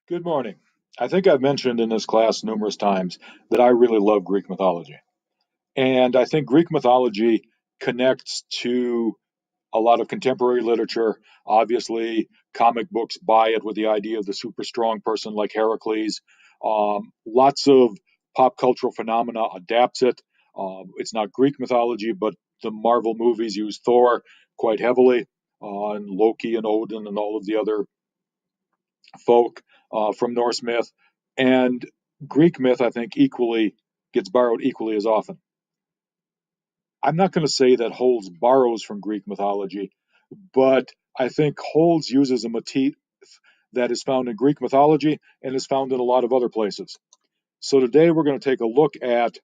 Good morning. I think I've mentioned in this class numerous times that I really love Greek mythology. And I think Greek mythology connects to a lot of contemporary literature. Obviously, comic books buy it with the idea of the super strong person like Heracles. Lots of pop cultural phenomena adapts it. It's not Greek mythology, but the Marvel movies use Thor quite heavily, and Loki and Odin and all of the other folk from Norse myth, and Greek myth, I think, equally gets borrowed equally as often. I'm not going to say that Holmes borrows from Greek mythology, but I think Holmes uses a motif that is found in Greek mythology and is found in a lot of other places. So today we're going to take a look at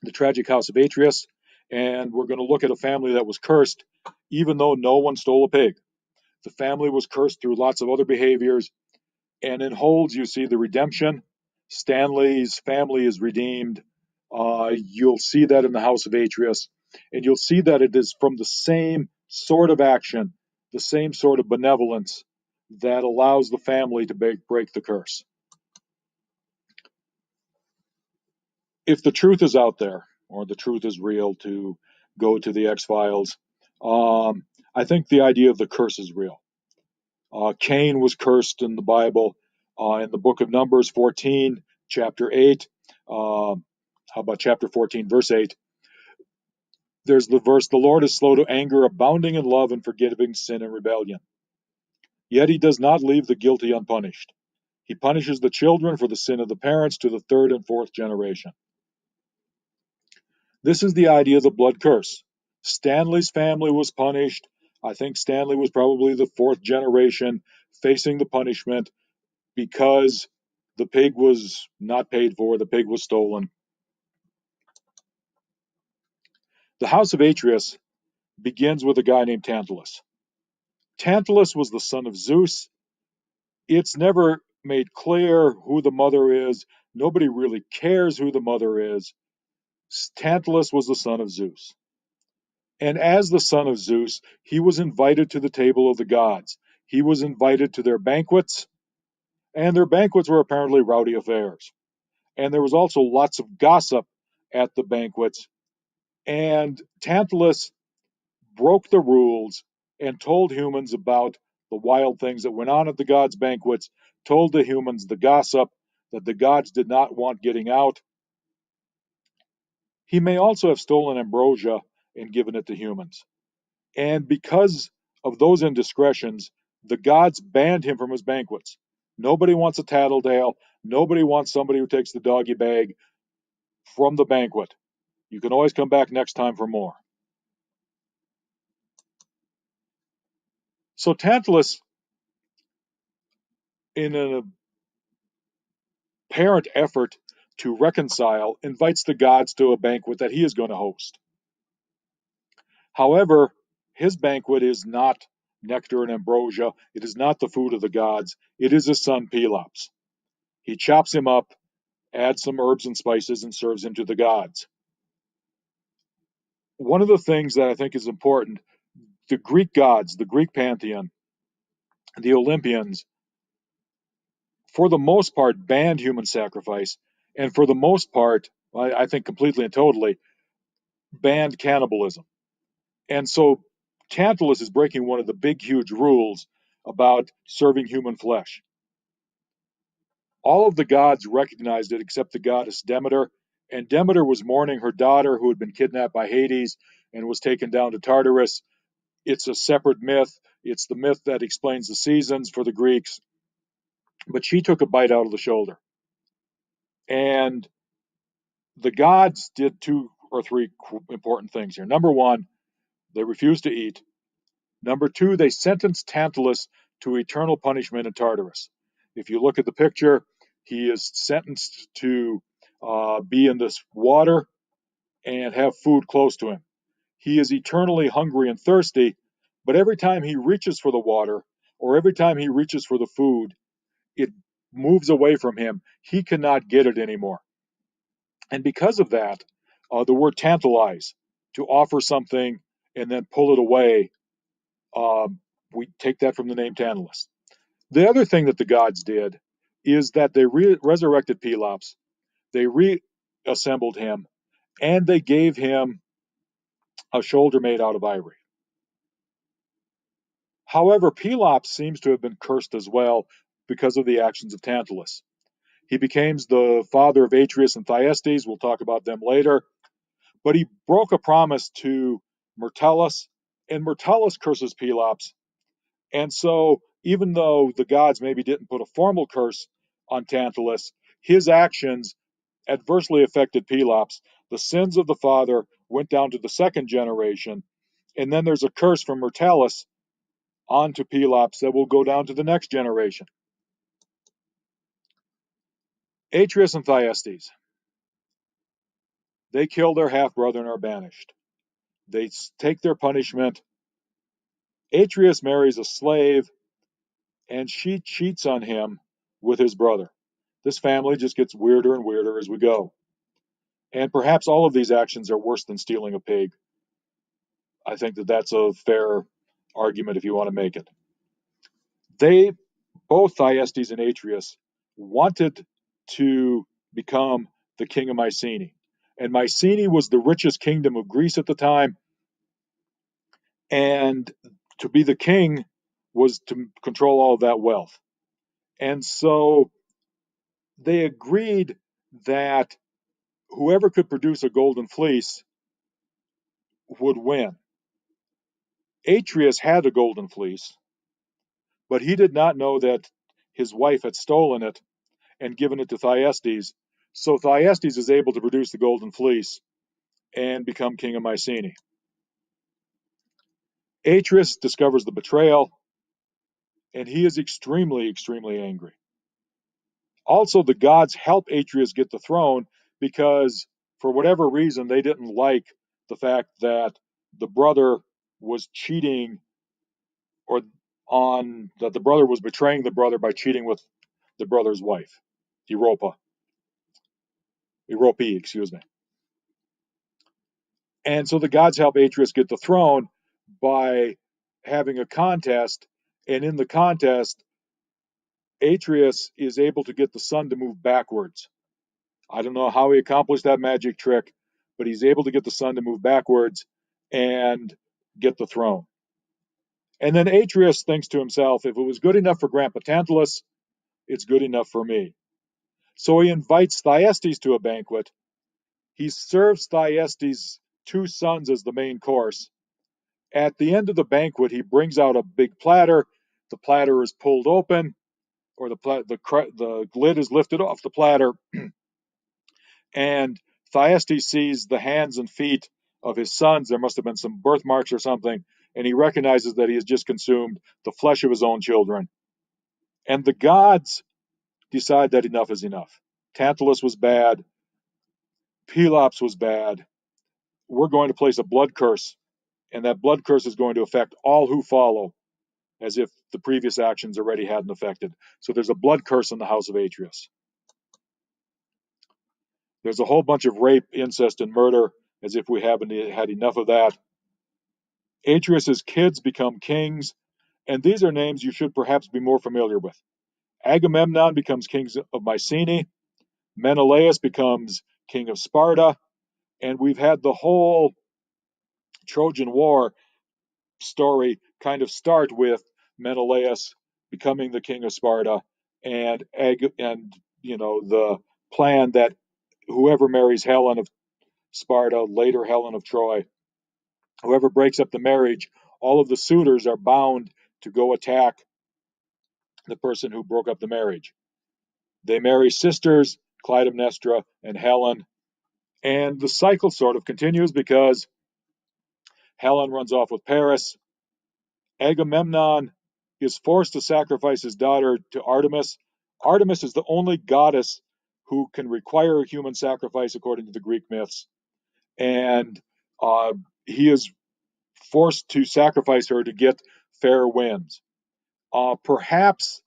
the tragic house of Atreus, and we're going to look at a family that was cursed, even though no one stole a pig. The family was cursed through lots of other behaviors. And in Holds, you see the redemption. Stanley's family is redeemed. You'll see that in the House of Atreus. And you'll see that it is from the same sort of action, the same sort of benevolence that allows the family to break the curse. If the truth is out there, or the truth is real, to go to the X Files, I think the idea of the curse is real. Cain was cursed in the Bible, in the book of Numbers 14, chapter 8. How about chapter 14, verse 8? There's the verse, the Lord is slow to anger, abounding in love and forgiving sin and rebellion. Yet he does not leave the guilty unpunished. He punishes the children for the sin of the parents to the third and fourth generation. This is the idea of the blood curse. Stanley's family was punished. I think Stanley was probably the fourth generation facing the punishment because the pig was not paid for, the pig was stolen. The house of Atreus begins with a guy named Tantalus. Tantalus was the son of Zeus. It's never made clear who the mother is. Nobody really cares who the mother is. Tantalus was the son of Zeus. And as the son of Zeus, he was invited to the table of the gods. He was invited to their banquets, and their banquets were apparently rowdy affairs. And there was also lots of gossip at the banquets. And Tantalus broke the rules and told humans about the wild things that went on at the gods' banquets, told the humans the gossip that the gods did not want getting out. He may also have stolen ambrosia and given it to humans. And because of those indiscretions, the gods banned him from his banquets. Nobody wants a tattletale. Nobody wants somebody who takes the doggy bag from the banquet. You can always come back next time for more. So Tantalus, in an apparent effort to reconcile, invites the gods to a banquet that he is going to host. However, his banquet is not nectar and ambrosia. It is not the food of the gods. It is his son Pelops. He chops him up, adds some herbs and spices, and serves him to the gods. One of the things that I think is important, the Greek gods, the Greek pantheon, the Olympians, for the most part, banned human sacrifice, and for the most part, I think completely and totally, banned cannibalism. And so Tantalus is breaking one of the big, huge rules about serving human flesh. All of the gods recognized it except the goddess Demeter, and Demeter was mourning her daughter who had been kidnapped by Hades and was taken down to Tartarus. It's a separate myth. It's the myth that explains the seasons for the Greeks. But she took a bite out of the shoulder. And the gods did two or three important things here. Number one, they refused to eat. Number two, they sentenced Tantalus to eternal punishment in Tartarus. If you look at the picture, he is sentenced to be in this water and have food close to him. He is eternally hungry and thirsty, but every time he reaches for the water or every time he reaches for the food, it moves away from him. He cannot get it anymore. And because of that, the word tantalize, to offer something and then pull it away, we take that from the name Tantalus. The other thing that the gods did is that they resurrected Pelops, they reassembled him, and they gave him a shoulder made out of ivory. However, Pelops seems to have been cursed as well because of the actions of Tantalus. He becomes the father of Atreus and TYESTES. We'll talk about them later. But he broke a promise to Myrtilus, and Myrtilus curses Pelops. And so, even though the gods maybe didn't put a formal curse on Tantalus, his actions adversely affected Pelops. The sins of the father went down to the second generation, and then there's a curse from Myrtilus onto Pelops that will go down to the next generation. Atreus and TYESTES. They kill their half-brother and are banished. They take their punishment. Atreus marries a slave, and she cheats on him with his brother. This family just gets weirder and weirder as we go. And perhaps all of these actions are worse than stealing a pig. I think that that's a fair argument if you want to make it. They, both TYESTES and Atreus, wanted to become the king of Mycenae. And Mycenae was the richest kingdom of Greece at the time. And to be the king was to control all of that wealth. And so they agreed that whoever could produce a golden fleece would win. Atreus had a golden fleece, but he did not know that his wife had stolen it and given it to TYESTES. So TYESTES is able to produce the golden fleece and become king of Mycenae. Atreus discovers the betrayal, and he is extremely, extremely angry. Also, the gods help Atreus get the throne because, for whatever reason, they didn't like the fact that the brother was cheating, or that the brother was betraying the brother by cheating with the brother's wife, Europe, excuse me. And so the gods help Atreus get the throne by having a contest, and in the contest, Atreus is able to get the sun to move backwards. I don't know how he accomplished that magic trick, but he's able to get the sun to move backwards and get the throne. And then Atreus thinks to himself, if it was good enough for Grandpa Tantalus, it's good enough for me. So he invites TYESTES to a banquet. He serves TYESTES 2 sons as the main course. At the end of the banquet, he brings out a big platter. The platter is pulled open, or the lid is lifted off the platter, and TYESTES sees the hands and feet of his sons. There must have been some birthmarks or something, and he recognizes that he has just consumed the flesh of his own children. And the gods decide that enough is enough. Tantalus was bad. Pelops was bad. We're going to place a blood curse, and that blood curse is going to affect all who follow, as if the previous actions already hadn't affected. So there's a blood curse in the house of Atreus. There's a whole bunch of rape, incest, and murder, as if we haven't had enough of that. Atreus's kids become kings, and these are names you should perhaps be more familiar with. Agamemnon becomes king of Mycenae. Menelaus becomes king of Sparta. And we've had the whole Trojan War story kind of start with Menelaus becoming the king of Sparta, and the plan that whoever marries Helen of Sparta, later Helen of Troy, whoever breaks up the marriage, all of the suitors are bound to go attack the person who broke up the marriage. They marry sisters, Clytemnestra and Helen, and the cycle sort of continues because Helen runs off with Paris. Agamemnon is forced to sacrifice his daughter to Artemis. Artemis is the only goddess who can require a human sacrifice according to the Greek myths, and he is forced to sacrifice her to get fair winds. Perhaps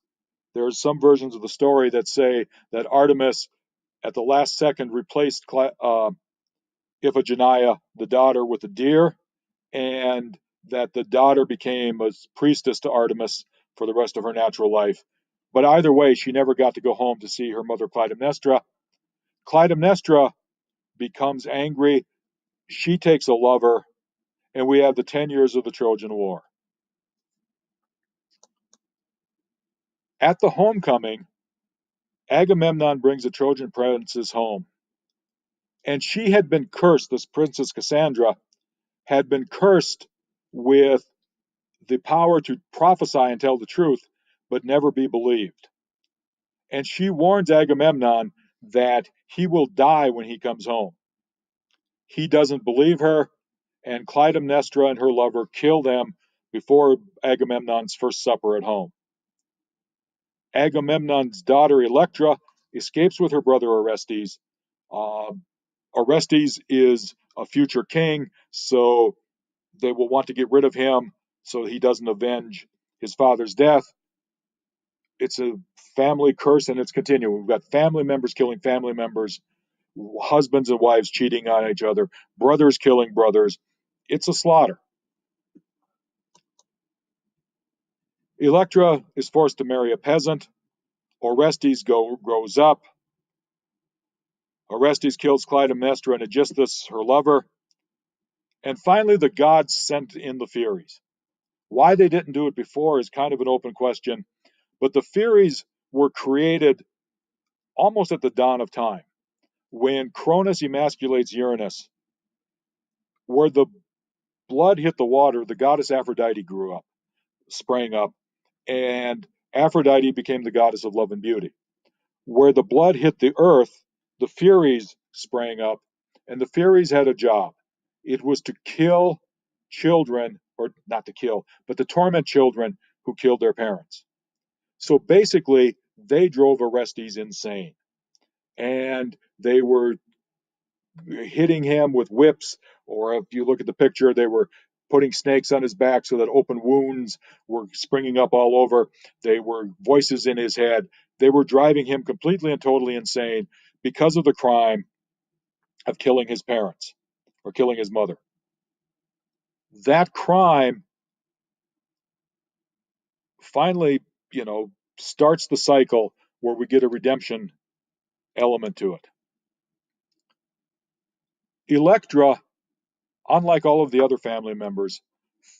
there's some versions of the story that say that Artemis, at the last second, replaced Iphigenia, the daughter, with a deer, and that the daughter became a priestess to Artemis for the rest of her natural life. But either way, she never got to go home to see her mother Clytemnestra. Clytemnestra becomes angry. She takes a lover, and we have the 10 years of the Trojan War. At the homecoming, Agamemnon brings the Trojan princess home. And she had been cursed, this Princess Cassandra had been cursed with the power to prophesy and tell the truth, but never be believed. And she warns Agamemnon that he will die when he comes home. He doesn't believe her, and Clytemnestra and her lover kill them before Agamemnon's first supper at home. Agamemnon's daughter Electra escapes with her brother Orestes. Uh, Orestes is a future king, so they will want to get rid of him so he doesn't avenge his father's death. It's a family curse, and it's continuing. We've got family members killing family members, husbands and wives cheating on each other, brothers killing brothers. It's a slaughter. Electra is forced to marry a peasant. Orestes grows up. Orestes kills Clytemnestra and Aegisthus, her lover. And finally, the gods sent in the Furies. Why they didn't do it before is kind of an open question, but the Furies were created almost at the dawn of time, when Cronus emasculates Uranus. Where the blood hit the water, the goddess Aphrodite sprang up, and Aphrodite became the goddess of love and beauty. Where the blood hit the earth, the Furies sprang up, and the Furies had a job. It was to kill children, or not to kill, but to torment children who killed their parents. So basically, they drove Orestes insane. And they were hitting him with whips, or if you look at the picture, they were putting snakes on his back so that open wounds were springing up all over. They were voices in his head. They were driving him completely and totally insane because of the crime of killing his parents or killing his mother. That crime finally, starts the cycle where we get a redemption element to it. Electra, unlike all of the other family members,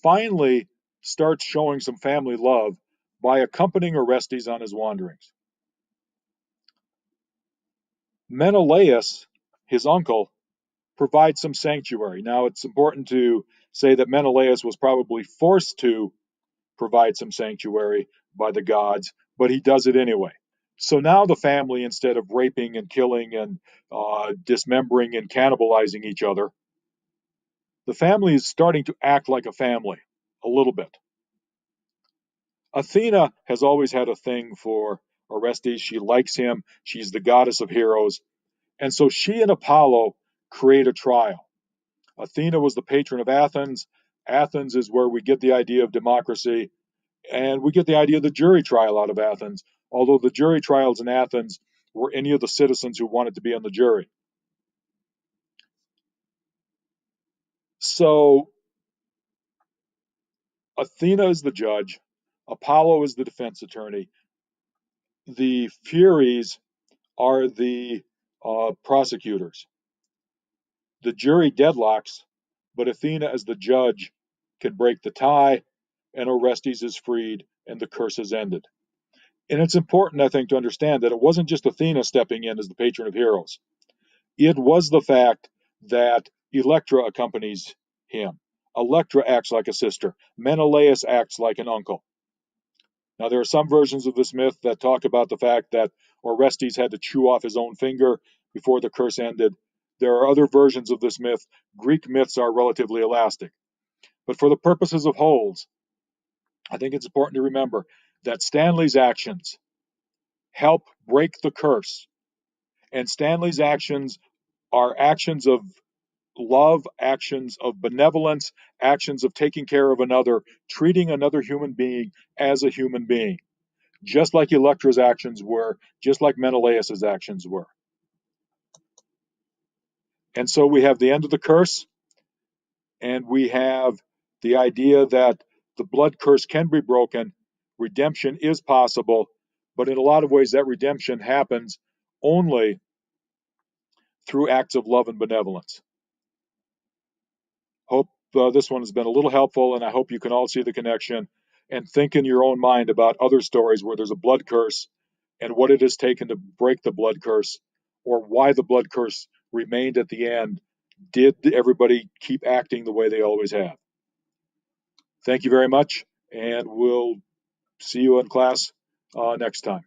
finally starts showing some family love by accompanying Orestes on his wanderings. Menelaus, his uncle, provides some sanctuary. Now, it's important to say that Menelaus was probably forced to provide some sanctuary by the gods, but he does it anyway. So now the family, instead of raping and killing and dismembering and cannibalizing each other, the family is starting to act like a family, a little bit. Athena has always had a thing for Orestes. She likes him. She's the goddess of heroes. And so she and Apollo create a trial. Athena was the patron of Athens. Athens is where we get the idea of democracy. And we get the idea of the jury trial out of Athens, although the jury trials in Athens were any of the citizens who wanted to be on the jury. So Athena is the judge. Apollo is the defense attorney. The Furies are the prosecutors. The jury deadlocks, but Athena, as the judge, can break the tie, and Orestes is freed, and the curse is ended. And it's important, I think, to understand that it wasn't just Athena stepping in as the patron of heroes. It was the fact that Electra accompanies him. Electra acts like a sister. Menelaus acts like an uncle. Now, there are some versions of this myth that talk about the fact that Orestes had to chew off his own finger before the curse ended. There are other versions of this myth. Greek myths are relatively elastic. But for the purposes of wholes, I think it's important to remember that Stanley's actions help break the curse. And Stanley's actions are actions of love, actions of benevolence, actions of taking care of another, treating another human being as a human being, just like Electra's actions were, just like Menelaus's actions were. And so we have the end of the curse, and we have the idea that the blood curse can be broken. redemption is possible, but in a lot of ways that redemption happens only through acts of love and benevolence. Hope this one has been a little helpful, and I hope you can all see the connection and think in your own mind about other stories where there's a blood curse and what it has taken to break the blood curse, or why the blood curse remained at the end. Did everybody keep acting the way they always have? Thank you very much, and we'll see you in class next time.